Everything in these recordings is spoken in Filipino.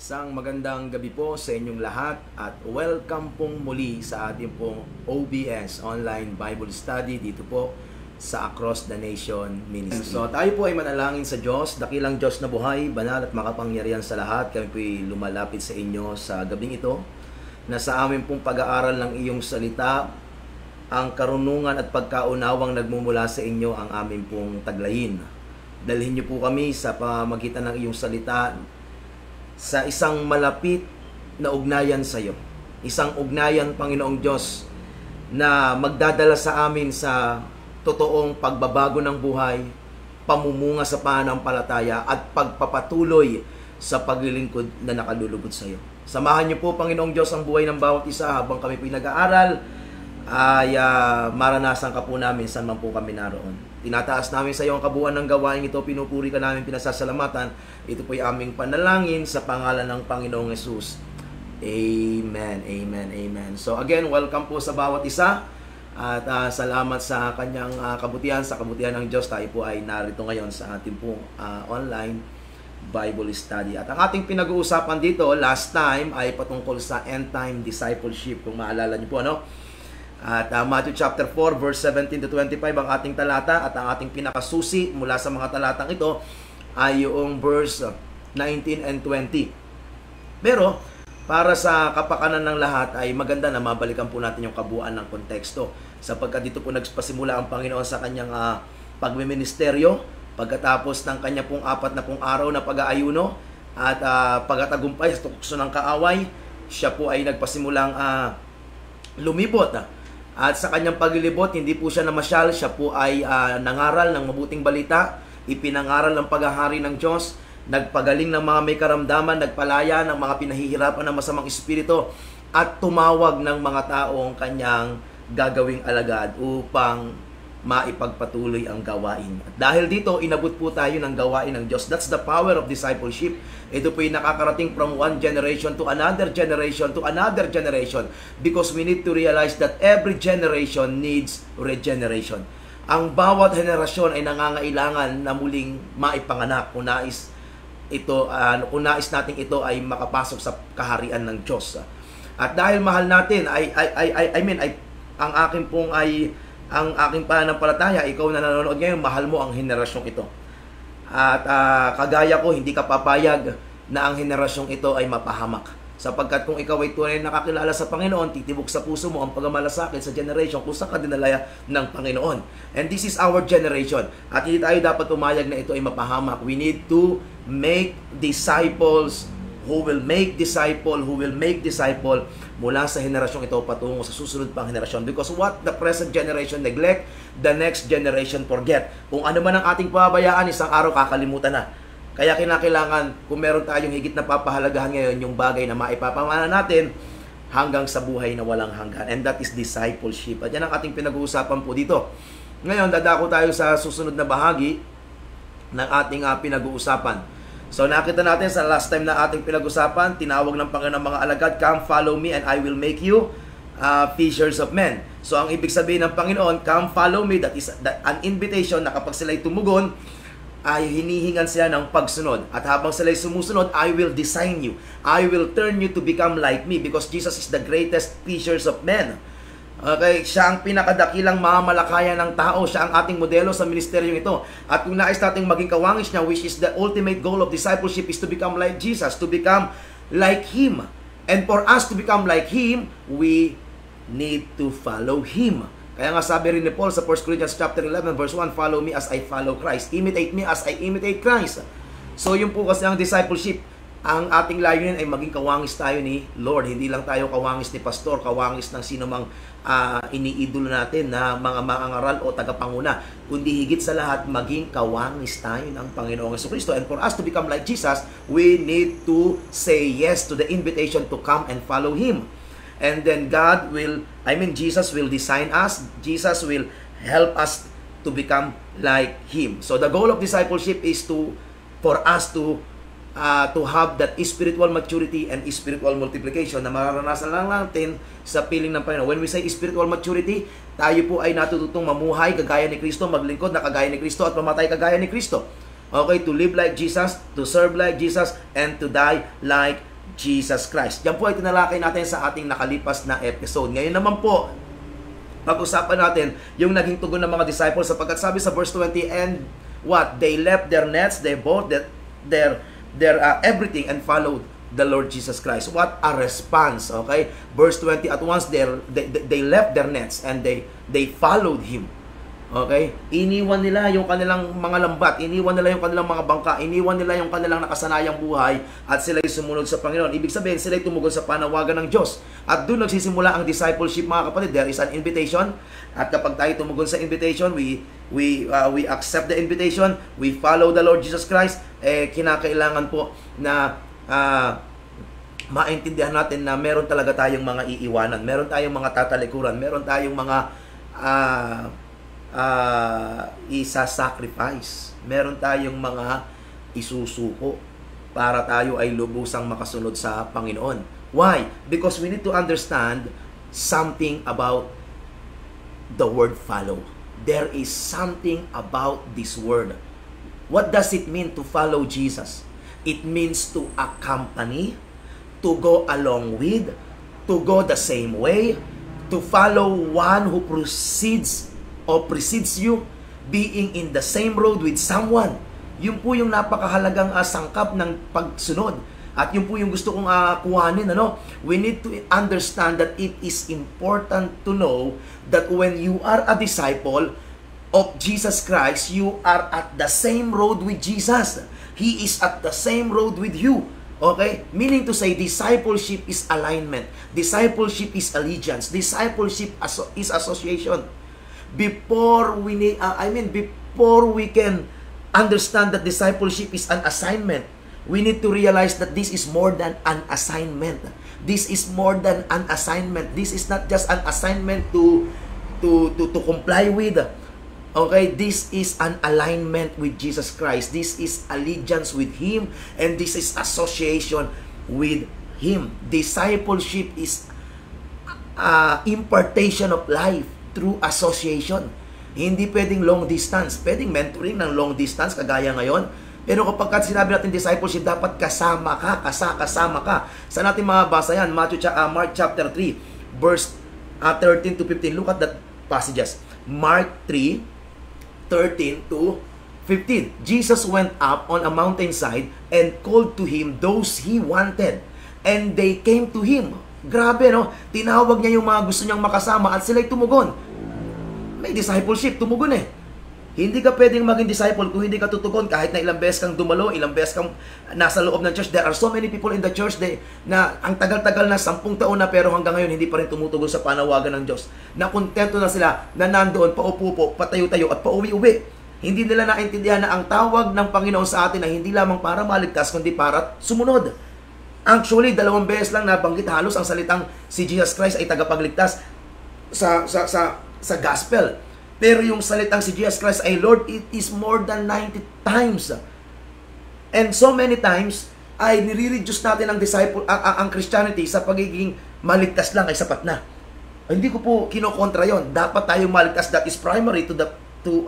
Isang magandang gabi po sa inyong lahat at welcome pong muli sa ating pong OBS, Online Bible Study, dito po sa Across the Nation Ministry. So tayo po ay manalangin sa Diyos, dakilang Diyos na buhay, banal at makapangyarihan sa lahat. Kami po ay lumalapit sa inyo sa gabing ito na sa amin pong pag-aaral ng iyong salita, ang karunungan at pagkaunawang nagmumula sa inyo ang amin pong taglayin. Dalhin niyo po kami sa pamamagitan ng iyong salita sa isang malapit na ugnayan sa iyo. Isang ugnayan, Panginoong Diyos, na magdadala sa amin sa totoong pagbabago ng buhay, pamumunga sa pananampalataya at pagpapatuloy sa paglilingkod na nakalulugod sa iyo. Samahan niyo po, Panginoong Diyos, ang buhay ng bawat isa habang kami po nag-aaral ay maranasan ka po namin saan man po kami naroon. Tinataas namin sa iyo ang kabuuan ng gawain ito, pinupuri ka namin, pinasasalamatan. Ito po ay aming panalangin sa pangalan ng Panginoong Hesus. Amen, amen, amen. So again, welcome po sa bawat isa at salamat sa kanyang kabutihan, sa kabutihan ng Diyos. Tayo po ay narito ngayon sa ating pong online Bible study. At ang ating pinag-uusapan dito last time ay patungkol sa end time discipleship, kung maalala niyo po, ano? At Matthew chapter 4 verse 17 to 25 ang ating talata, at ang ating pinakasusi mula sa mga talatang ito ay yung verse 19 and 20. Pero para sa kapakanan ng lahat ay maganda na mabalikan po natin yung kabuuan ng konteksto, sapagkat dito po nagpasimula ang Panginoon sa kanyang pagmiministeryo pagkatapos ng kanya pong 40 araw na pag-aayuno at pagtatagumpay sa tukso ng kaaway. Siya po ay nagpasimulang lumibot at sa kanyang paglilibot, hindi po siya namasyal, siya po ay nangaral ng mabuting balita, ipinangaral ang paghahari ng Diyos, nagpagaling ng mga may karamdaman, nagpalaya ng mga pinahihirapan ng masamang espiritu, at tumawag ng mga taong kanyang gagawing alagad upang maipagpatuloy ang gawain. At dahil dito, inabot po tayo ng gawain ng Diyos. That's the power of discipleship. Ito po ay nakakarating from one generation to another generation to another generation, because we need to realize that every generation needs regeneration. Ang bawat henerasyon ay nangangailangan na muling maipanganak kung nais natin ito ay makapasok sa kaharian ng Diyos. At dahil mahal natin ang aking pananampalataya, ikaw na nanonood ngayon, mahal mo ang henerasyong ito. At kagaya ko, hindi ka papayag na ang henerasyong ito ay mapahamak. Sapagkat kung ikaw ay tunay nakakilala sa Panginoon, titibok sa puso mo ang pagmamalasakit sa generation kung saan ka dinalaya ng Panginoon. And this is our generation. At hindi tayo dapat pumayag na ito ay mapahamak. We need to make disciples who will make disciple mula sa henerasyong ito patungo sa susunod pang henerasyon. Because what the present generation neglect, the next generation forget. Kung ano man ang ating pababayaan, isang araw kakalimutan na. Kaya kinakailangan, kung meron tayong higit na papahalagahan ngayon, yung bagay na maipapamana natin hanggang sa buhay na walang hanggan. And that is discipleship. At yan ang ating pinag-uusapan po dito. Ngayon, dadako tayo sa susunod na bahagi ng ating pinag-uusapan. So nakita natin sa last time na ating pinag-usapan, tinawag ng Panginoon ng mga alagad, "Come, follow me and I will make you fishers of men." So ang ibig sabihin ng Panginoon, "Come, follow me," that is an invitation na kapag sila'y tumugon, ay hinihingan sila ng pagsunod. At habang sila'y sumusunod, I will design you. I will turn you to become like me, because Jesus is the greatest fishers of men. Okay, siya ang pinakadakilang mamamalakayan ng tao. Siya ang ating modelo sa ministeryong ito. At kung nais nating maging kawangis niya, which is the ultimate goal of discipleship, is to become like Jesus, to become like Him. And for us to become like Him, we need to follow Him. Kaya nga sabi rin ni Paul sa 1 Corinthians chapter 11 verse 1, "Follow me as I follow Christ. Imitate me as I imitate Christ." So yun po kasi ang discipleship. Ang ating layunin ay maging kawangis tayo ni Lord. Hindi lang tayo kawangis ni pastor, kawangis ng sino mang iniidolo natin na mga mangangaral o tagapanguna, kundi higit sa lahat, maging kawangis tayo ng Panginoong Jesucristo. And for us to become like Jesus, we need to say yes to the invitation to come and follow Him. And then Jesus will design us. Jesus will help us to become like Him. So the goal of discipleship is for us to have that spiritual maturity and spiritual multiplication na mararanasan lang natin sa piling ng Panginoon. When we say spiritual maturity, tayo po ay natututong mamuhay kagaya ni Kristo, maglingkod na kagaya ni Kristo, at mamatay kagaya ni Kristo. Okay, to live like Jesus, to serve like Jesus, and to die like Jesus Christ. Yan po ay tinalakay natin sa ating nakalipas na episode. Ngayon naman po, pag-usapan natin yung naging tugon ng mga disciples sapagkat sabi sa verse 20, and what? They left their nets, they bought their everything and followed the Lord Jesus Christ. What a response, okay? Verse 20, at once they left their nets and they followed Him. Okay? Iniwan nila yung kanilang mga lambat, iniwan nila yung kanilang mga bangka, iniwan nila yung kanilang nakasanayang buhay at sila'y sumunod sa Panginoon. Ibig sabihin, sila'y tumugon sa panawagan ng Diyos. At doon nagsisimula ang discipleship, mga kapatid. There is an invitation. At kapag tayo tumugon sa invitation, we accept the invitation, we follow the Lord Jesus Christ, kinakailangan po na maintindihan natin na meron talaga tayong mga iiwanan, meron tayong mga tatalikuran, meron tayong mga isa-sacrifice. Meron tayong mga isusuko para tayo ay lubusang makasunod sa Panginoon. Why? Because we need to understand something about the word follow. There is something about this word. What does it mean to follow Jesus? It means to accompany, to go along with, to go the same way, to follow one who precedes you, being in the same road with someone. Yun po yung napakahalagang sangkap ng pagsunod. At yun po yung gusto kong kuhanin. We need to understand that it is important to know that when you are a disciple of Jesus Christ, you are at the same road with Jesus. He is at the same road with you. Okay? Meaning to say, discipleship is alignment. Discipleship is allegiance. Discipleship is association. Before we can understand that discipleship is an assignment, we need to realize that this is more than an assignment. This is more than an assignment. This is not just an assignment to comply with. Okay, this is an alignment with Jesus Christ. This is allegiance with Him, and this is association with Him. Discipleship is impartation of life through association. Hindi pwedeng long distance. Pwedeng mentoring ng long distance, kagaya ngayon. Pero kapag sinabi natin discipleship, dapat kasama ka. Saan natin mabasa yan? Mark chapter 3, verse 13 to 15. Look at that passages. Mark 3, 13 to 15. Jesus went up on a mountainside and called to Him those He wanted. And they came to Him. Grabe, no? Tinawag niya yung mga gusto niyang makasama at sila'y tumugon. May discipleship, tumugon eh. Hindi ka pwedeng maging disciple kung hindi ka tutugon kahit na ilang beses kang dumalo, ilang beses kang nasa loob ng church. There are so many people in the church na ang tagal-tagal na 10 taon na pero hanggang ngayon hindi pa rin tumutugon sa panawagan ng Diyos. Na kontento na sila na nandoon, paupo-upo, patayo-tayo at pauwi-uwi. Hindi nila naintindihan na ang tawag ng Panginoon sa atin ay hindi lamang para maligtas kundi para sumunod. Actually, 2 beses lang nabanggit halos ang salitang si Jesus Christ ay tagapagligtas sa gospel. Pero yung salitang si Jesus Christ ay Lord, it is more than 90 times. And so many times ay nire-reduce natin ang ang Christianity sa pagiging maligtas lang ay sapat na. Hindi ko po kinokontra yon. Dapat tayong maligtas. That is primary to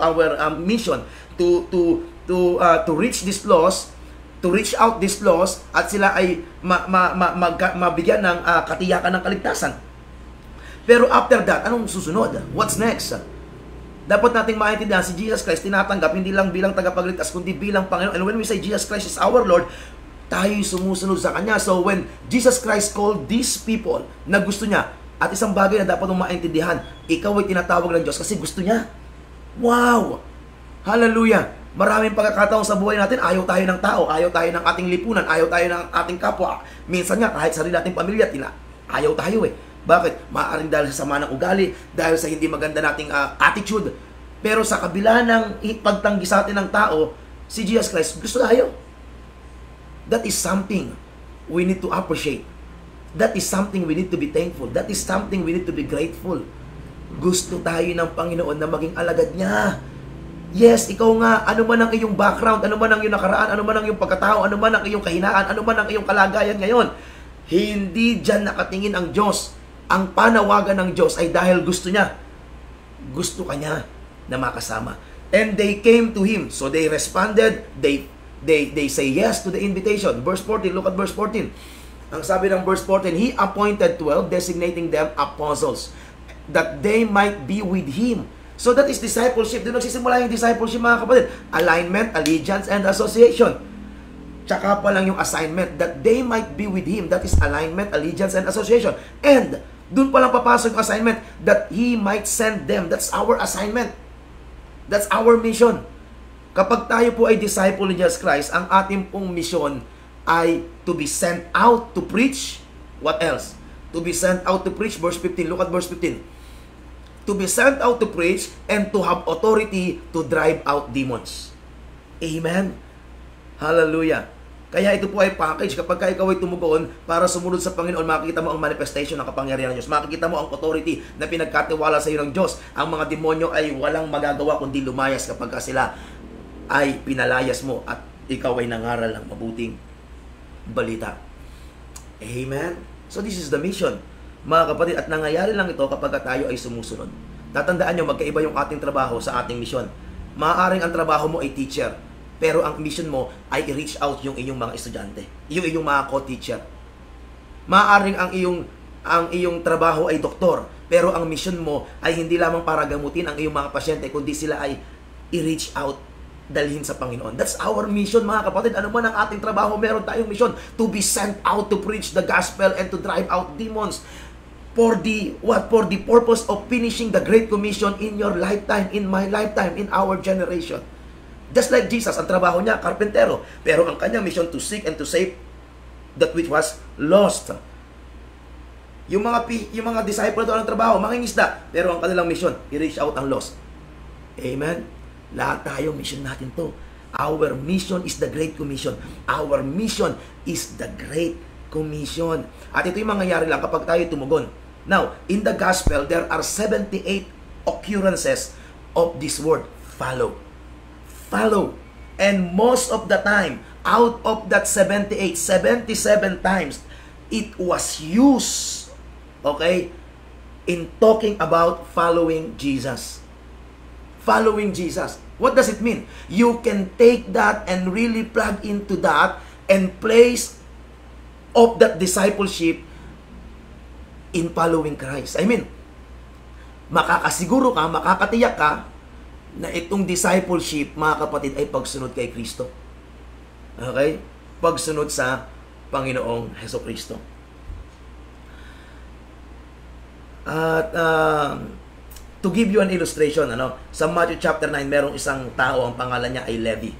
our mission to reach this lost, to reach out these laws at sila ay mabigyan ng katiyakan ng kaligtasan. Pero after that, anong susunod? What's next? Dapat nating maintindihan si Jesus Christ tinatanggap hindi lang bilang tagapagligtas kundi bilang Panginoon. And when we say Jesus Christ is our Lord, tayo'y sumusunod sa Kanya. So when Jesus Christ called these people na gusto niya, at isang bagay na dapat mong maintindihan, ikaw ay tinatawag ng Diyos kasi gusto niya. Wow! Hallelujah! Maraming pagkakataon sa buhay natin, ayaw tayo ng tao, ayaw tayo ng ating lipunan, ayaw tayo ng ating kapwa. Minsan nga, kahit sarili nating pamilya, ayaw tayo eh. Bakit? Maaaring dahil sa sama ng ugali, dahil sa hindi maganda nating attitude. Pero sa kabila ng pagtanggi sa atin ng tao, si Jesus Christ, gusto tayo. That is something we need to appreciate. That is something we need to be thankful. That is something we need to be grateful. Gusto tayo ng Panginoon na maging alagad niya. Yes, ikaw nga, ano man ang iyong background, ano man ang iyong nakaraan, ano man ang iyong pagkatao, ano man ang iyong kahinaan, ano man ang iyong kalagayan ngayon, hindi dyan nakatingin ang Diyos. Ang panawagan ng Diyos ay dahil gusto niya. Gusto ka niya na makasama. And they came to Him. So they responded. They say yes to the invitation. Verse 14, look at verse 14. Ang sabi ng verse 14, He appointed 12, designating them apostles, that they might be with Him. So that is discipleship. Doon nagsisimula yung discipleship, mga kapatid. Alignment, allegiance, and association. Tsaka pa lang yung assignment, that they might be with Him. That is alignment, allegiance, and association. And doon pa lang papasok yung assignment, that He might send them. That's our assignment. That's our mission. Kapag tayo po ay disciple ni Jesus Christ, ang ating pong mission ay to be sent out to preach. What else? To be sent out to preach. Verse 15. Look at verse 15. To be sent out to preach and to have authority to drive out demons. Amen? Hallelujah. Kaya ito po ay package. Kapag ikaw ay tumugon para sumunod sa Panginoon, makikita mo ang manifestation ng kapangyarihan ng Diyos. Makikita mo ang authority na pinagkatiwala sa iyo ng Diyos. Ang mga demonyo ay walang magagawa kundi lumayas kapag sila ay pinalayas mo at ikaw ay nangaral ng mabuting balita. Amen? So this is the mission, mga kapatid, at nangyayari lang ito kapag tayo ay sumusunod. Tatandaan nyo, magkaiba yung ating trabaho sa ating mission. Maaaring ang trabaho mo ay teacher, pero ang mission mo ay i-reach out yung inyong mga estudyante, yung inyong mga co-teacher. Maaaring ang iyong trabaho ay doktor, pero ang mission mo ay hindi lamang para gamutin ang iyong mga pasyente, kundi sila ay i-reach out, dalhin sa Panginoon. That's our mission, mga kapatid. Ano man ang ating trabaho, meron tayong mission to be sent out to preach the gospel and to drive out demons. For the purpose of finishing the Great Commission in your lifetime, in my lifetime, in our generation. Just like Jesus, ang trabaho niya, karpentero. Pero ang kanyang mission to seek and to save that which was lost. Yung mga disciple doon ang trabaho, mangingisda. Pero ang kanilang mission, i-reach out ang lost. Amen? Lahat tayo, mission natin to. Our mission is the Great Commission. Our mission is the Great Commission. At ito yung mangyayari lang kapag tayo tumugon. Now, in the gospel, there are 78 occurrences of this word, follow. Follow. And most of the time, out of that 78, 77 times, it was used, okay, in talking about following Jesus. Following Jesus. What does it mean? You can take that and really plug into that and place of that discipleship in following Christ. I mean, makakasiguro ka, makakatiyak ka na itong discipleship, mga kapatid, ay pagsunod kay Kristo. Okay? Pagsunod sa Panginoong Hesukristo. At to give you an illustration, sa Matthew chapter 9, merong isang tao, ang pangalan niya ay Levi.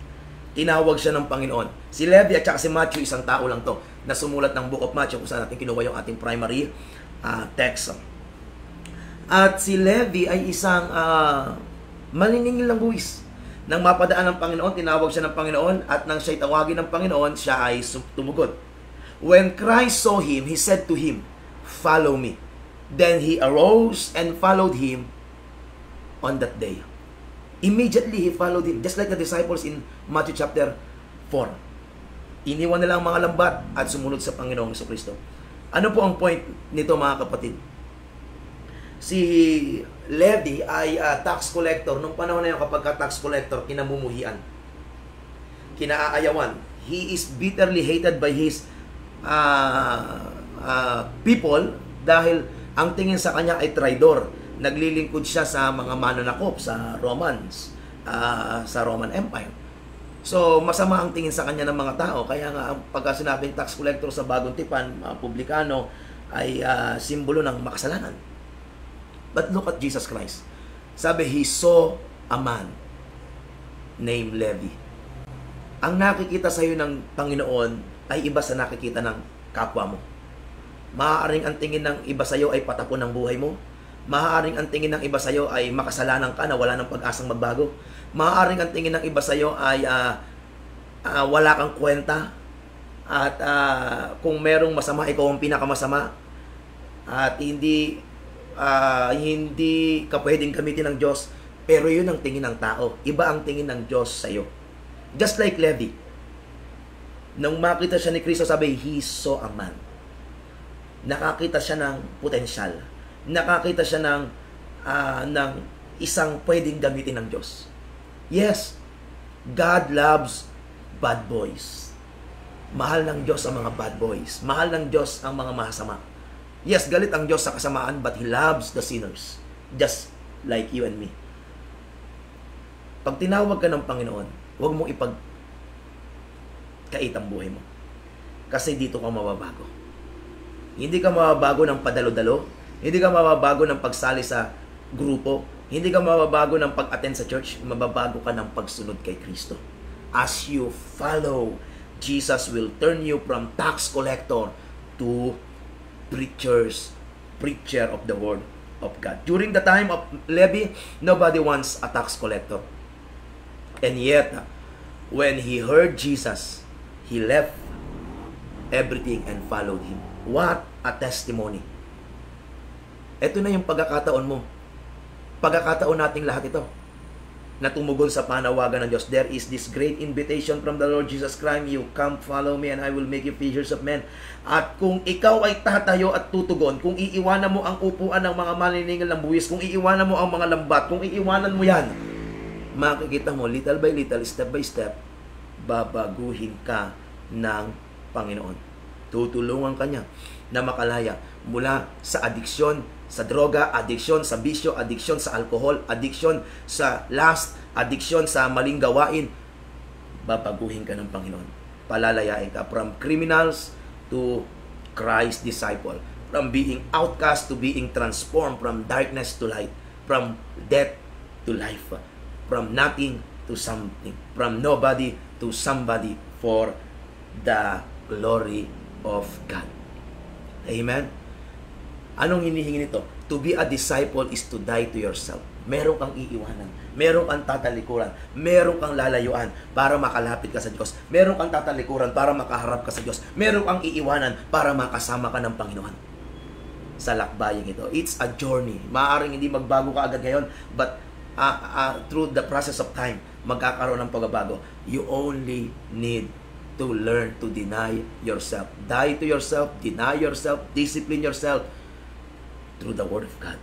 Tinawag siya ng Panginoon. Si Levi at saka si Matthew, isang tao lang to, na sumulat ng Book of Matthew, kung saan natin kinuha yung ating primary text. At si Levi ay isang maniningil ng buwis. Nang mapadaan ng Panginoon, tinawag siya ng Panginoon, at nang siya'y tawagin ng Panginoon, siya ay tumugon. When Christ saw him, He said to him, "Follow me." Then he arose and followed him on that day. Immediately, he followed him. Just like the disciples in Matthew chapter 4. Iniwan nila ang mga lambat at sumunod sa Panginoong Jesucristo. Ano po ang point nito, mga kapatid? Si Levi ay tax collector. Nung panahon na yun, kapag tax collector, kinamumuhian, kinaayawan. He is bitterly hated by his people dahil ang tingin sa kanya ay traidor. Naglilingkod siya sa mga mananakop sa Romans, sa Roman Empire. So, masama ang tingin sa kanya ng mga tao. Kaya nga, pagka sinabing tax collector sa Bagong Tipan, mga publikano, ay simbolo ng makasalanan. But look at Jesus Christ. Sabi, He saw a man named Levi. Ang nakikita sa iyo ng Panginoon ay iba sa nakikita ng kapwa mo. Maaaring ang tingin ng iba sa iyo ay patapon ng buhay mo. Maaaring ang tingin ng iba sa iyo ay makasalanan ka na wala ng pag-asang magbago. Maaaring ang tingin ng iba sa iyo ay wala kang kwenta. At kung merong masama, ikaw ang pinakamasama. At hindi ka pwedeng gamitin ng Diyos. Pero yun ang tingin ng tao. Iba ang tingin ng Diyos sa iyo. Just like Levi. Nung makita siya ni Kristo, sabi, He saw a man. Nakakita siya ng potensyal. Nakakita siya ng isang pwedeng gamitin ng Diyos. Yes, God loves bad boys. Mahal ng Diyos ang mga bad boys. Mahal ng Diyos ang mga masama. Yes, galit ang Diyos sa kasamaan, but He loves the sinners. Just like you and me. Pag tinawag ka ng Panginoon, huwag mong ipagkait ang buhay mo. Kasi dito ka mababago. Hindi ka mababago ng padalo-dalo. Hindi ka mababago ng pagsali sa grupo. Hindi ka mababago ng pag-attend sa church. Mababago ka ng pagsunod kay Kristo. As you follow, Jesus will turn you from tax collector to preacher of the word of God. During the time of Levi, nobody wants a tax collector. And yet, when he heard Jesus, he left everything and followed Him. What a testimony. Ito na yung pagkakataon mo. Pagkakataon nating lahat ito na tumugon sa panawagan ng Diyos. There is this great invitation from the Lord Jesus Christ. You come, follow me, and I will make you fishers of men. At kung ikaw ay tatayo at tutugon, kung iiwanan mo ang upuan ng mga maniningil ng buwis, kung iiwanan mo ang mga lambat, kung iiwanan mo yan, makikita mo, little by little, step by step, babaguhin ka ng Panginoon. Tutulungan ka niya na makalaya mula sa adiksyon, sa droga, adiksyon sa bisyo, adiksyon sa alcohol, adiksyon sa lust, adiksyon sa maling gawain. Babaguhin ka ng Panginoon. Palalayain ka from criminals to Christ's disciple. From being outcast to being transformed, from darkness to light, from death to life, from nothing to something, from nobody to somebody for the glory of God. Amen? Anong hinihingi nito? To be a disciple is to die to yourself. Meron kang iiwanan. Meron kang tatalikuran. Meron kang lalayuan para makalapit ka sa Diyos. Meron kang tatalikuran para makaharap ka sa Diyos. Meron kang iiwanan para makasama ka ng Panginoon sa lakbayang ito. It's a journey. Maaaring hindi magbago ka agad ngayon, but through the process of time, magkakaroon ng pagbabago. You only need to learn to deny yourself. Die to yourself, deny yourself, discipline yourself through the Word of God.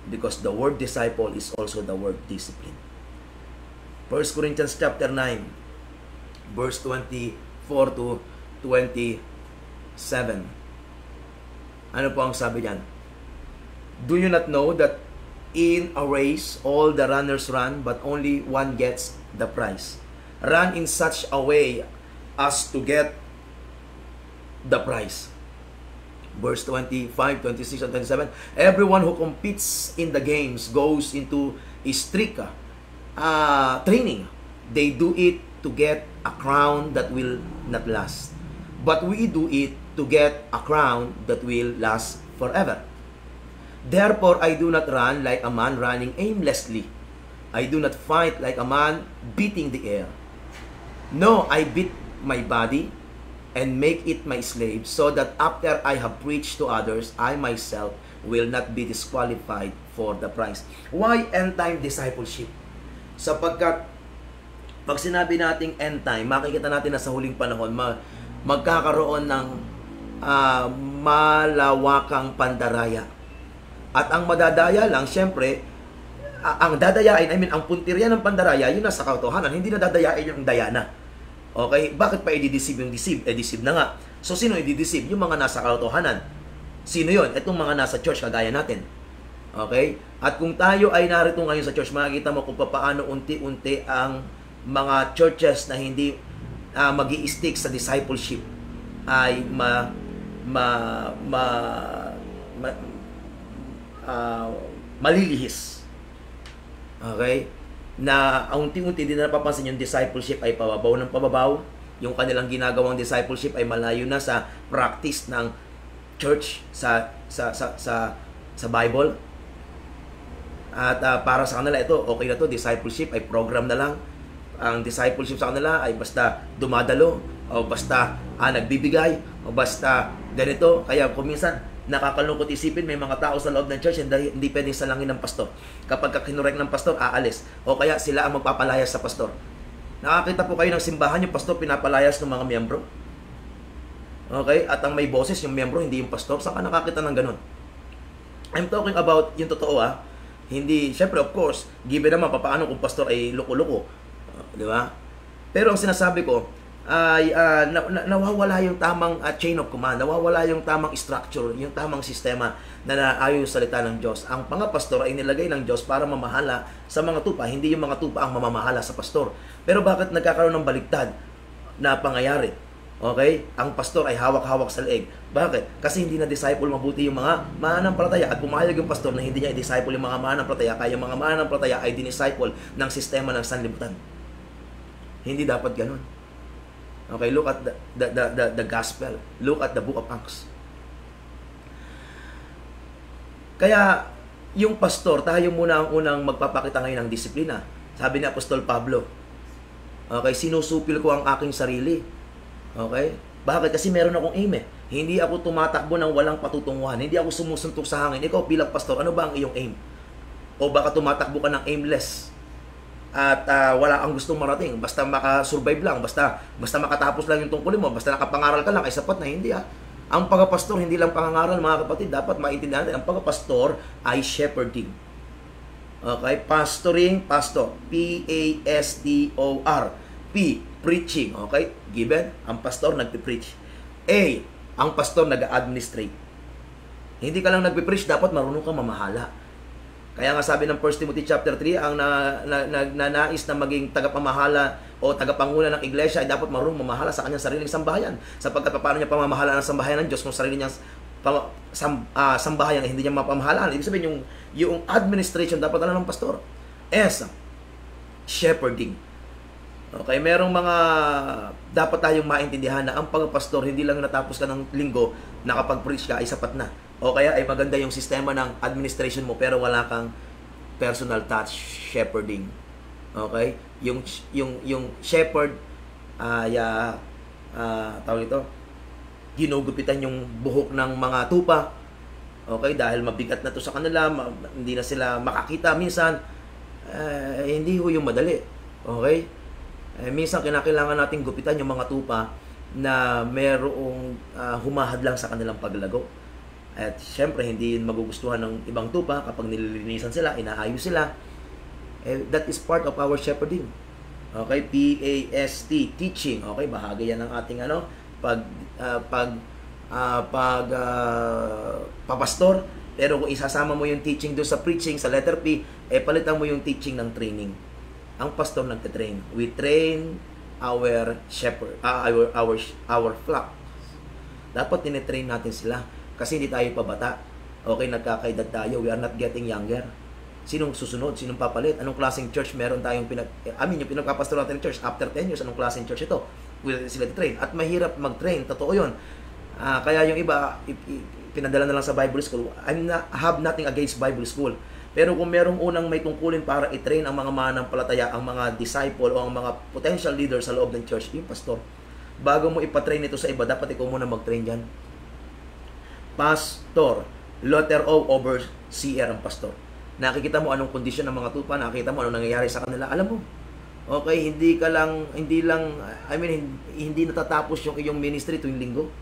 Because the word disciple is also the word discipline. 1 Corinthians chapter 9, verse 24 to 27. Ano po ang sabi diyan? Do you not know that in a race all the runners run, but only one gets the prize? Run in such a way as to get the prize. Verse 25, 26, and 27. Everyone who competes in the games goes into a strict training. They do it to get a crown that will not last. But we do it to get a crown that will last forever. Therefore, I do not run like a man running aimlessly. I do not fight like a man beating the air. No, I beat my body and make it my slave, so that after I have preached to others, I myself will not be disqualified for the prize. Why end-time discipleship? Sapagkat pag sinabi nating end-time, makikita natin na sa huling panahon, magkakaroon ng malawakang pandaraya. At ang madadaya lang, syempre, ang dadayain, ang puntirya ng pandaraya, yun nasa katotohanan, hindi na dadayain yung dayana. Okay? Bakit pa i-deceive yung deceive? Deceive na nga. So, sino i-deceive? Yung mga nasa katotohanan. Sino yun? Itong mga nasa church, kagaya natin. Okay? At kung tayo ay narito ngayon sa church, makikita mo kung paano unti-unti ang mga churches na hindi mag-i-stick sa discipleship ay malilihis. Okay? Na unti-unti din na napapansin yung discipleship ay pababaw ng pababaw. Yung kanilang ginagawang discipleship ay malayo na sa practice ng church sa Bible. At para sa kanila ito, okay na to, discipleship ay program na lang. Ang discipleship sa kanila ay basta dumadalo o basta nagbibigay o basta ganito. Kaya kuminsan nakakalungkot isipin, may mga tao sa loob ng church hindi pwedeng salangin ng pastor. Kapag kinurek ng pastor, aalis. O kaya sila ang magpapalayas sa pastor. Nakakita po kayo ng simbahan, yung pastor pinapalayas ng mga miyembro. Okay? At ang may boses, yung miyembro, hindi yung pastor. Saan ka nakakita ng ganun? I'm talking about yung totoo Hindi, syempre of course, given naman paano kung pastor ay loko-loko. Di ba? Pero ang sinasabi ko, ay nawawala yung tamang chain of command, nawawala yung tamang structure, yung tamang sistema na naayon sa salita ng Diyos. Ang mga pastor ay nilagay ng Diyos para mamahala sa mga tupa, hindi yung mga tupa ang mamamahala sa pastor. Pero bakit nagkakaroon ng baligtad na pangyayari? Okay? Ang pastor ay hawak-hawak sa leeg. Bakit? Kasi hindi na disciple mabuti yung mga mananampalataya at pumayag yung pastor na hindi niya i-disciple yung mga mananampalataya, kaya yung mga mananampalataya ay dinisciple ng sistema ng sanlibutan. Hindi dapat ganun. Okay, look at the gospel. Look at the book of Acts. Kaya yung pastor, tayo muna ang unang magpapakita ngayon ng disiplina. Sabi ni Apostol Pablo, okay, sinusupil ko ang aking sarili. Okay? Bakit? Kasi meron akong aim eh. Hindi ako tumatakbo ng walang patutunguhan. Hindi ako sumusuntok sa hangin. Ikaw bilang pastor, ano ba ang iyong aim? O baka tumatakbo ka ng aimless at wala kang gustong marating. Basta makasurvive lang. Basta makatapos lang yung tungkulin mo. Basta nakapangaral ka lang. Ay sapat na. Hindi Ang pagpastor, hindi lang pangangaral mga kapatid. Dapat maintindihan natin. Ang pagpastor ay shepherding. Okay? Pastoring, pastor. P-A-S-T-O-R. P, preaching. Okay? Given, ang pastor nagpipreach. A, ang pastor nag-administrate. Hindi ka lang nagpipreach, dapat marunong kang mamahala. Kaya nga sabi ng 1 Timothy chapter 3, ang nais na maging tagapamahala o tagapanguna ng iglesia ay dapat marunong mamahala sa kanyang sariling sambahayan. Sapagkat paano niya pamamahala ng sambahayan ng Diyos kung sarili niyang sambahayan ay hindi niya mapamahalaan. Ibig sabihin, yung administration dapat alam ng pastor. S, shepherding. Okay, merong mga dapat tayong maintindihan na ang pagpastor hindi lang natapos ka ng linggo, nakapag-preach ka ay sapat na. O kaya ay maganda yung sistema ng administration mo pero wala kang personal touch shepherding. Okay? Yung shepherd tawag ito, ginugupitan yung buhok ng mga tupa. Okay, dahil mabigat na to sa kanila, hindi na sila makakita minsan. Hindi ho yung madali. Okay? Minsan kinakailangan nating gupitan yung mga tupa na merong humahadlang sa kanilang paglago. At syempre, hindi magugustuhan ng ibang tupa kapag nililinisan sila, inaayos sila. That is part of our shepherding. Okay? P-A-S-T, teaching. Okay? Bahagi yan ng ating papastor. Pero kung isasama mo yung teaching doon sa preaching, sa letter P, palitan mo yung teaching ng training. Ang pastor nagte-train. We train our shepherd, our flock. Dapat tinetrain natin sila. Kasi hindi tayo pabata. Okay, nagkakaedad tayo. We are not getting younger. Sinong susunod? Sinong papalit? Anong klaseng church meron tayong yung pinagpapastor natin ng church after 10 years, anong klaseng church ito? Will sila train. At mahirap mag-train. Totoo yun. Kaya yung iba, pinadala na lang sa Bible school. Have nothing against Bible school. Pero kung merong unang may tungkulin para i-train ang mga mananampalataya, ang mga disciple o ang mga potential leaders sa loob ng church, yung pastor. Bago mo ipatrain ito sa iba, dapat ikaw muna mag-train dyan. Pastor. Letter O, overseer ang pastor. Nakikita mo anong kondisyon ng mga tupa, nakikita mo anong nangyayari sa kanila. Alam mo, okay, hindi natatapos yung iyong ministry tuwing linggo.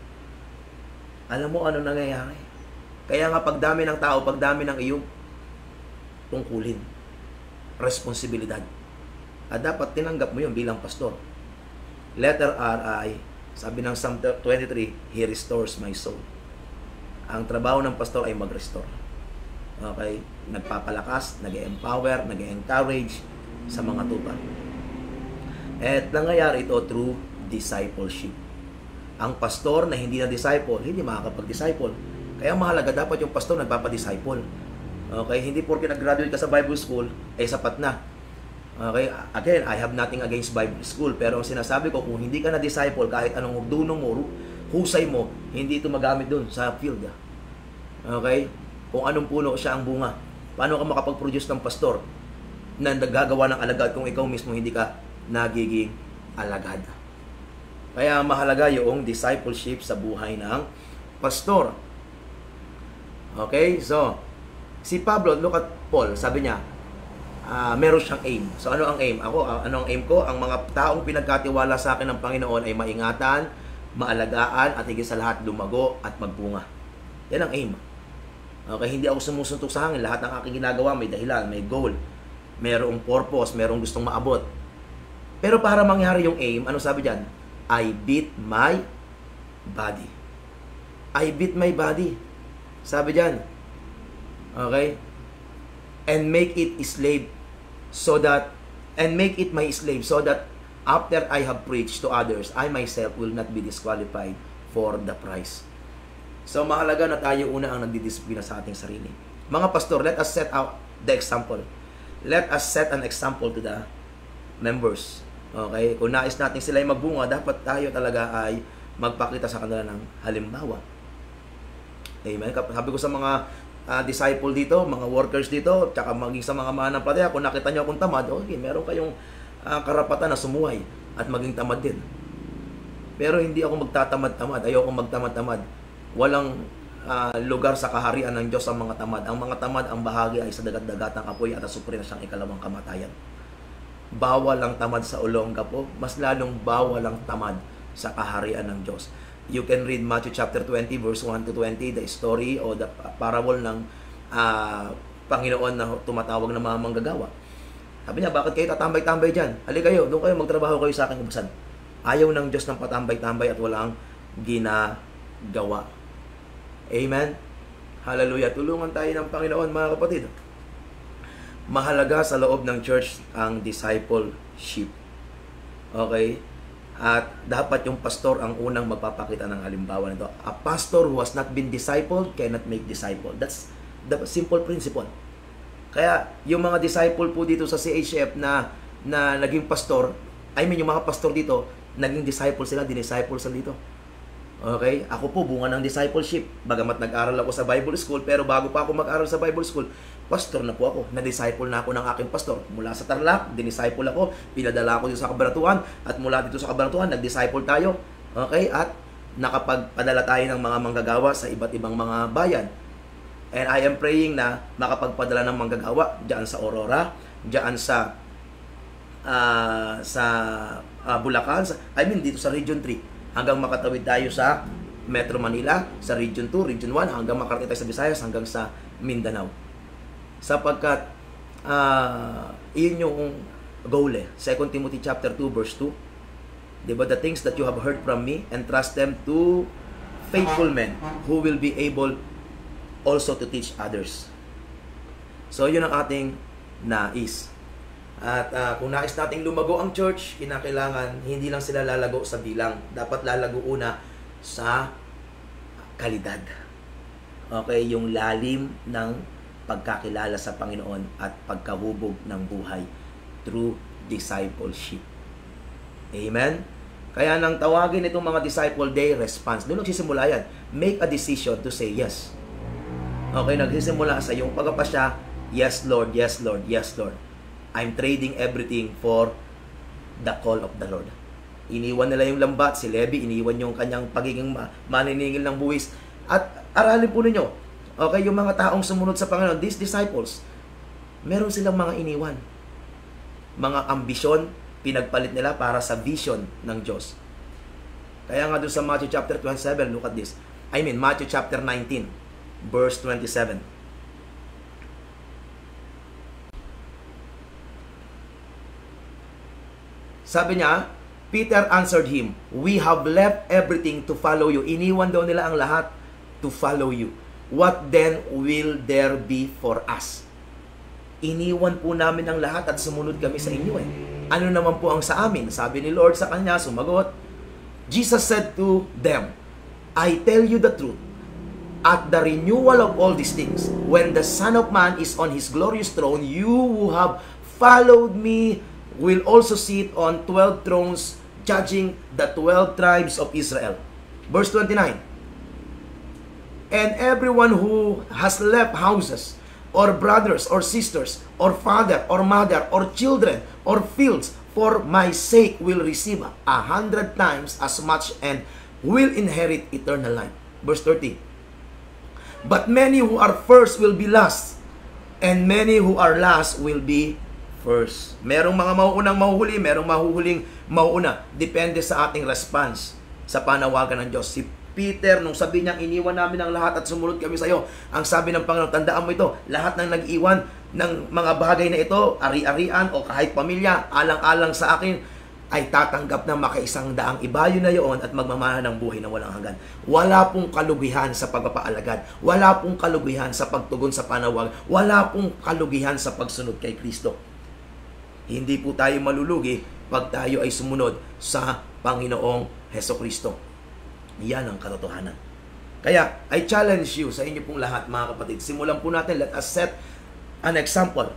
Alam mo anong nangyayari. Kaya nga pagdami ng tao, pagdami ng iyong tungkulin, responsibilidad. At dapat tinanggap mo yun bilang pastor. Letter R, I, sabi ng Psalm 23, He restores my soul. Ang trabaho ng pastor ay mag-restore. Okay? Nagpapalakas, nag-empower, nag-encourage sa mga tupa. At nangyayari ito through discipleship. Ang pastor na hindi na disciple, hindi makakapag-disciple. Kaya mahalaga dapat yung pastor nagpapadisciple. Okay? Hindi porke nag-graduate ka sa Bible school, ay sapat na. Okay? Again, I have nothing against Bible school. Pero ang sinasabi ko, kung hindi ka na disciple, kahit anong dunong mo, husay mo, hindi ito magamit dun sa field. Okay? Kung anong puno siya ang bunga. Paano ka makapag-produce ng pastor na naggagawa ng alagad kung ikaw mismo hindi ka nagiging alagad? Kaya mahalaga yung discipleship sa buhay ng pastor. Okay? So, si Pablo, look at Paul, sabi niya, meron siyang aim. So, ano ang aim? Ano ang aim ko? Ang mga taong pinagkatiwala sa akin ng Panginoon ay maingatan, maalagaan, at higit sa lahat, lumago at magbunga. Yan ang aim. Okay, hindi ako sumusuntok sa hangin. Lahat ng aking ginagawa may dahilan, may goal, merong purpose, merong gustong maabot. Pero para mangyari yung aim, ano sabi diyan? I beat my body. I beat my body. Sabi diyan. Okay? And make it my slave so that after I have preached to others, I myself will not be disqualified for the prize. So mahalaga na tayo una ang nagdidisiplina sa ating sarili. Mga pastor, let us set out the example. Let us set an example to the members. Okay? Kung nais natin sila ay magbunga, dapat tayo talaga ay magpakita sa kanila ng halimbawa. Amen. Sabi ko sa mga disciple dito, mga workers dito, tsaka maging sa mga mananampalataya, kung nakita nyo akong tamad, okay, meron kayong karapatan na sumuhay at maging tamad din. Pero hindi ako magtatamad-tamad. Ayoko magtamad-tamad. Walang lugar sa kaharian ng Diyos ang mga tamad. Ang mga tamad, ang bahagi ay sa dagat-dagatang apoy at asupre na siyang ikalawang kamatayan. Bawal ang tamad sa Olonga po. Mas lalong bawal ang tamad sa kaharian ng Diyos. You can read Matthew chapter 20 verse 1 to 20, the story o the parable ng Panginoon na tumatawag ng mga manggagawa. Sabi niya, bakit kayo tatambay-tambay dyan? Halika kayo, doon kayo, magtrabaho kayo sa aking ubusan. Ayaw ng Diyos ng patambay-tambay at walang ginagawa. Amen? Hallelujah. Tulungan tayo ng Panginoon, mga kapatid. Mahalaga sa loob ng church ang discipleship. Okay? At dapat yung pastor ang unang magpapakita ng halimbawa nito. A pastor who has not been discipled cannot make disciple. That's the simple principle. Kaya yung mga disciple po dito sa CHF na naging pastor, yung mga pastor dito, naging disciple sila, dinisciple sila dito. Okay? Ako po, bunga ng discipleship. Bagamat nag-aral ako sa Bible School, pero bago pa ako mag-aral sa Bible School, pastor na po ako. Na-disciple na ako ng aking pastor. Mula sa Tarlac, dinisciple ako. Pinadala ako dito sa Cabanatuan. At mula dito sa Cabanatuan, nag-disciple tayo. Okay? At nakapagpadala tayo ng mga manggagawa sa iba't ibang mga bayan. And I am praying na makapagpadala ng manggagawa diyan sa Aurora, diyan sa Bulacan, dito sa Region 3, hanggang makatawid tayo sa Metro Manila, sa Region 2, Region 1, hanggang makarating tayo sa Visayas, hanggang sa Mindanao. Sapagkat iyon yung goal 2 Timothy chapter 2 verse 2. Diba, the things that you have heard from me, entrust them to faithful men who will be able also to teach others. So, yun ang ating nais. At kung nais nating lumago ang church, kinakailangan hindi lang sila lalago sa bilang. Dapat lalago una sa kalidad. Okay, yung lalim ng pagkakilala sa Panginoon at pagkahubog ng buhay through discipleship. Amen? Kaya nang tawagin itong mga disciple day response, doon nagsisimula yan. Make a decision to say yes. Okay, nagsisimula sa iyong pagpapasya, yes Lord, yes Lord, yes Lord. I'm trading everything for the call of the Lord. Iniwan nila yung lambat, si Levi, iniwan yung kanyang pagiging maniningil ng buwis. At aralin po ninyo, okay, yung mga taong sumunod sa Panginoon, these disciples, meron silang mga iniwan. Mga ambisyon, pinagpalit nila para sa vision ng Diyos. Kaya nga doon sa Matthew chapter 27, look at this. Matthew chapter 19. Verse 27. Sabi niya, Peter answered him, "We have left everything to follow you." Iniwan daw nila ang lahat to follow you. What then will there be for us? Iniwan po namin ang lahat at sumunod kami sa inyo Ano naman po ang sa amin? Sabi ni Lord sa kanya, sumagot. Jesus said to them, "I tell you the truth. At the renewal of all these things, when the Son of Man is on His glorious throne, you who have followed me will also sit on 12 thrones, judging the 12 tribes of Israel." Verse 29. "And everyone who has left houses, or brothers, or sisters, or father, or mother, or children, or fields, for my sake will receive 100 times as much and will inherit eternal life." Verse 30. "But many who are first will be last, and many who are last will be first." Merong mga mauunang mahuhuli, merong mahuhuling mauuna. Depende sa ating response sa panawagan ng Diyos. Si Peter, nung sabi niya, "Iniwan namin ang lahat at sumunod kami sa iyo," ang sabi ng Panginoon, tandaan mo ito, lahat ng nag-iwan ng mga bagay na ito, ari-arian o kahit pamilya, alang-alang sa akin, ay tatanggap ng makaisang daang ibayo na iyon at magmamana ng buhay na walang hanggan. Wala pong kalugihan sa pagpapaalagad. Wala pong kalugihan sa pagtugon sa panawag. Wala pong kalugihan sa pagsunod kay Kristo. Hindi po tayo malulugi pag tayo ay sumunod sa Panginoong Hesukristo. Yan ang katotohanan. Kaya, I challenge you sa inyo pong lahat, mga kapatid. Simulan po natin, let us set an example.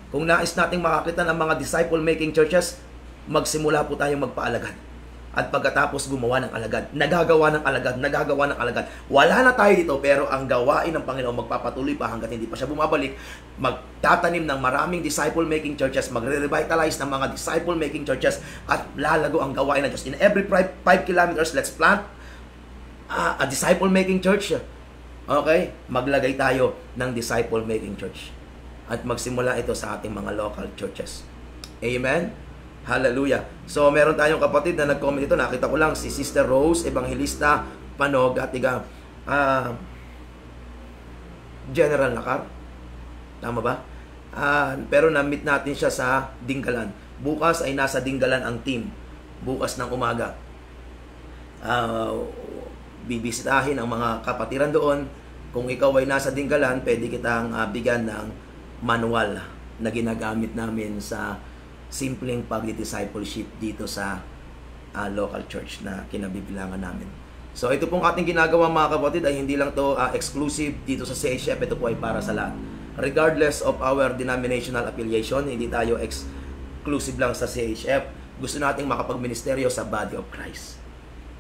Kung nais nating makakita ng mga disciple-making churches, magsimula po tayong magpaalagad. At pagkatapos gumawa ng alagad, nagagawa ng alagad. Wala na tayo dito, pero ang gawain ng Panginoon magpapatuloy pa hanggat hindi pa siya bumabalik. Magtatanim ng maraming disciple-making churches, magre-revitalize ng mga disciple-making churches, at lalago ang gawain ng Diyos. In every 5 kilometers, let's plant a disciple-making church. Okay? Maglagay tayo ng disciple-making church. At magsimula ito sa ating mga local churches. Amen? Hallelujah. So, meron tayong kapatid na nag-comment ito. Nakita ko lang si Sister Rose Evangelista Panog at General Nakar. Tama ba? Pero na-meet natin siya sa Dingalan. Bukas ay nasa Dingalan ang team. Bukas ng umaga. Bibisitahin ang mga kapatiran doon. Kung ikaw ay nasa Dingalan, pwede kitang bigyan ng manual na ginagamit namin sa simpleng pag-discipleship dito sa local church na kinabibilangan namin. So ito pong ating ginagawa, mga kapatid, ay hindi lang to exclusive dito sa CHF. Ito po ay para sa lahat. Regardless of our denominational affiliation, hindi tayo exclusive lang sa CHF. Gusto nating makapag-ministeryo sa body of Christ.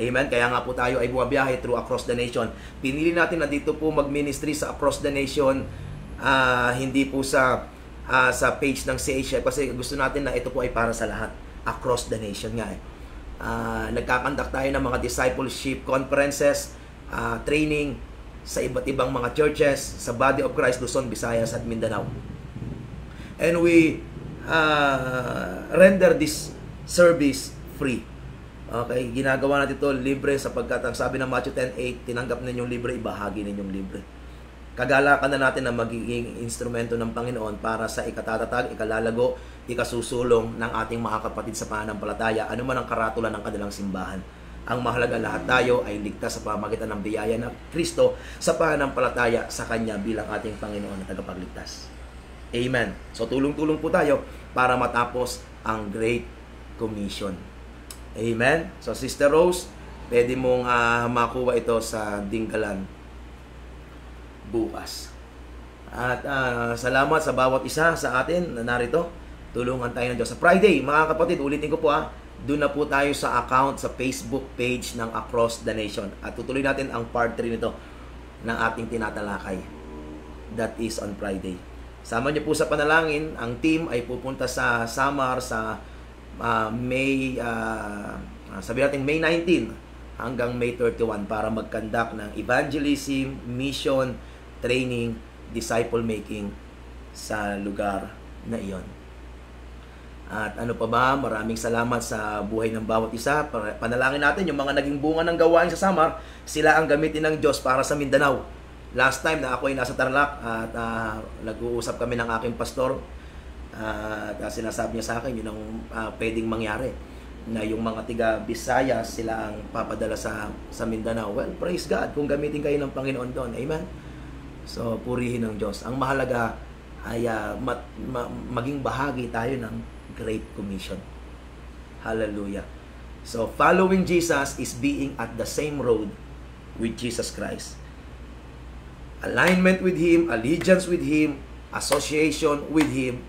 Amen? Kaya nga po tayo ay bumabiyahe through across the nation. Pinili natin na dito po mag-ministry sa across the nation, hindi po sa page ng CHF, kasi gusto natin na ito po ay para sa lahat, across the nation nga eh. Nagkakandak tayo ng mga discipleship conferences, training sa iba't ibang mga churches sa Body of Christ, Luzon, Visayas at Mindanao. And we render this service free. Okay, ginagawa natin ito libre sapagkat ang sabi ng Matthew 10:8, tinanggap ninyong libre, ibahagi ninyong libre. Kagalakan na natin na magiging instrumento ng Panginoon para sa ikatatag, ikalalago, ikasusulong ng ating mga kapatid sa pananampalataya, ano man ang karatula ng kanilang simbahan. Ang mahalaga, lahat tayo ay ligtas sa pamamagitan ng biyaya ng Kristo sa pananampalataya sa Kanya bilang ating Panginoon at tagapagligtas. Amen. So tulong-tulong po tayo para matapos ang Great Commission. Amen. So Sister Rose, pwede mong makuha ito sa Dingalan bukas. At salamat sa bawat isa sa atin na narito. Tulungan tayo ng Diyos. Sa Friday, mga kapatid, ulitin ko po doon na po tayo sa account, sa Facebook page ng Across the Nation. At tutuloy natin ang part 3 nito ng ating tinatalakay. That is on Friday. Sama niyo po sa panalangin. Ang team ay pupunta sa Samar sa sabi natin May 19 hanggang May 31 para mag-conduct ng evangelism, mission, training, disciple making sa lugar na iyon. At ano pa ba, maraming salamat sa buhay ng bawat isa. Panalangin natin yung mga naging bunga ng gawain sa Samar, sila ang gamitin ng Diyos para sa Mindanao. Last time na ako ay nasa Tarlac at nag-uusap kami ng aking pastor at sinasabi niya sa akin yun ang pwedeng mangyari, na yung mga tiga Visayas sila ang papadala sa Mindanao. Well, praise God kung gamitin kayo ng Panginoon doon. Amen? So, purihin ng Diyos. Ang mahalaga ay maging bahagi tayo ng Great Commission. Hallelujah. So, following Jesus is being at the same road with Jesus Christ. Alignment with Him, allegiance with Him, association with Him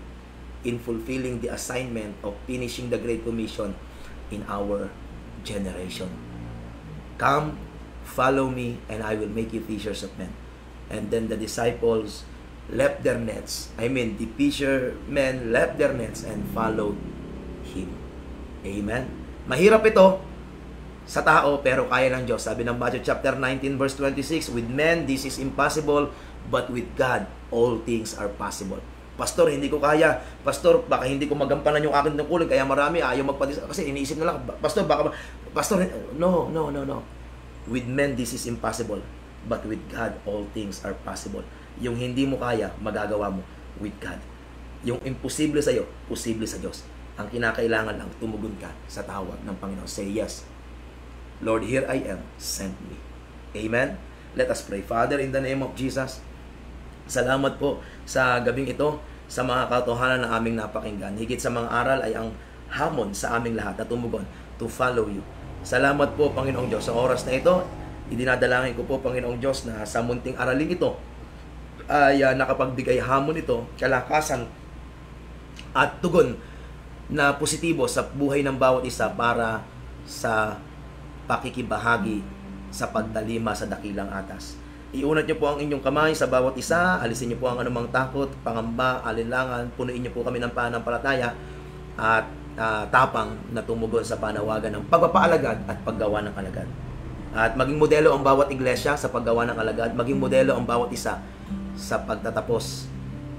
in fulfilling the assignment of finishing the Great Commission in our generation. Come, follow me, and I will make you fishers of men. And then the disciples left their nets. The fishermen left their nets and followed Him. Amen. Mahirap ito sa tao, pero kaya ng Diyos. Sabi ng Matthew chapter 19 verse 26, with men this is impossible, but with God all things are possible. Pastor, hindi ko kaya. Pastor, baka hindi ko magampanan yung aking tungkulin, kaya marami ayaw magpadis. Kasi iniisip na lang, Pastor, no. With men this is impossible, but with God all things are possible. Yung hindi mo kaya, magagawa mo with God. Yung imposible sa iyo, posible sa Diyos. Ang kinakailangan lang, tumugon ka sa tawag ng Panginoon. Say yes. Lord, here I am. Send me. Amen? Let us pray. Father, in the name of Jesus, salamat po sa gabing ito, sa mga katotohanan na aming napakinggan. Higit sa mga aral ay ang hamon sa aming lahat na tumugon to follow you. Salamat po, Panginoong Diyos. Sa oras na ito, idinadalangin ko po, Panginoong Diyos, na sa munting aralin ito ay nakapagbigay hamon ito, kalakasan at tugon na positibo sa buhay ng bawat isa para sa pakikibahagi sa pagtalima sa dakilang atas. Iunat niyo po ang inyong kamay sa bawat isa, alisin niyo po ang anumang takot, pangamba, alinlangan, punuin niyo po kami ng pananampalataya at tapang na tumugon sa panawagan ng pagpapaalagad at paggawa ng alagad. At maging modelo ang bawat iglesia sa paggawa ng alagad, maging modelo ang bawat isa sa pagtatapos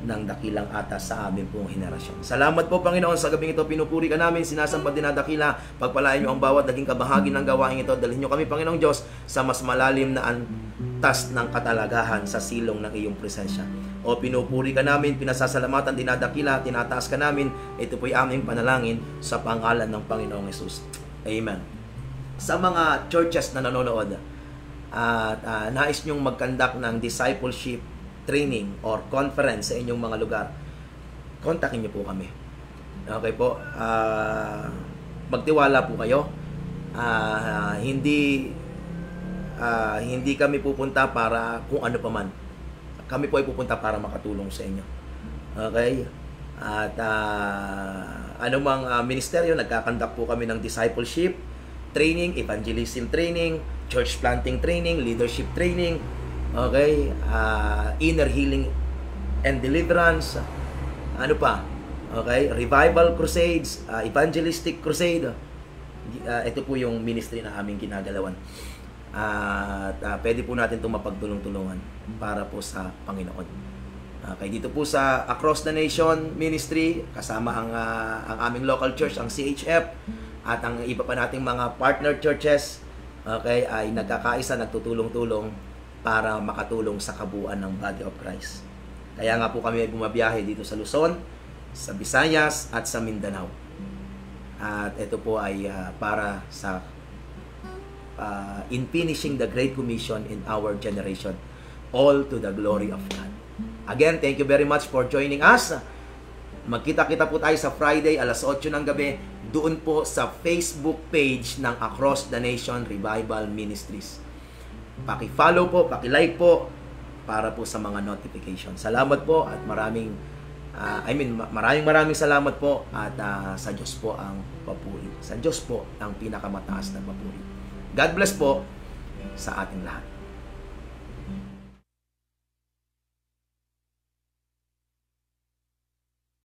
ng dakilang atas sa aming pong henerasyon. Salamat po, Panginoon, sa gabing ito. Pinupuri ka namin, sinasamba dinadakila. Pagpalain niyo ang bawat naging kabahagi ng gawain ito. Dalhin niyo kami, Panginoong Diyos, sa mas malalim na antas ng katalagahan sa silong ng iyong presensya. O pinupuri ka namin, pinasasalamatan, dinadakila, tinataas ka namin. Ito po'y aming panalangin sa pangalan ng Panginoong Hesus. Amen. Sa mga churches na nanonood at nais nyong mag-conduct ng discipleship training or conference sa inyong mga lugar, kontakin niyo po kami. Okay po? Magtiwala po kayo. Hindi kami pupunta para kung ano pa man. Kami po ay pupunta para makatulong sa inyo. Okay? At anumang ministeryo, nagkakandak po kami ng discipleship training, evangelism training, church planting training, leadership training, okay, inner healing and deliverance, ano pa, okay, revival crusades, evangelistic crusade. Ito po yung ministry na aming ginagalawan. At pwede po natin itong mapagtulong-tulungan para po sa Panginoon. Okay, dito po sa Across the Nation Ministry, kasama ang aming local church, ang CHF, at ang iba pa nating mga partner churches, okay, ay nagkakaisa, nagtutulong-tulong para makatulong sa kabuuan ng Body of Christ. Kaya nga po kami bumabiyahe dito sa Luzon, sa Visayas at sa Mindanao. At ito po ay para sa in finishing the Great Commission in our generation, all to the glory of God. Again, thank you very much for joining us. Magkita-kita po tayo sa Friday, alas 8 ng gabi, doon po sa Facebook page ng Across the Nation Revival Ministries. Paki-follow po, paki-like po para po sa mga notification. Salamat po at maraming salamat po at sa Diyos po ang papuri. Sa Diyos po ang pinakamataas na papuri. God bless po sa ating lahat.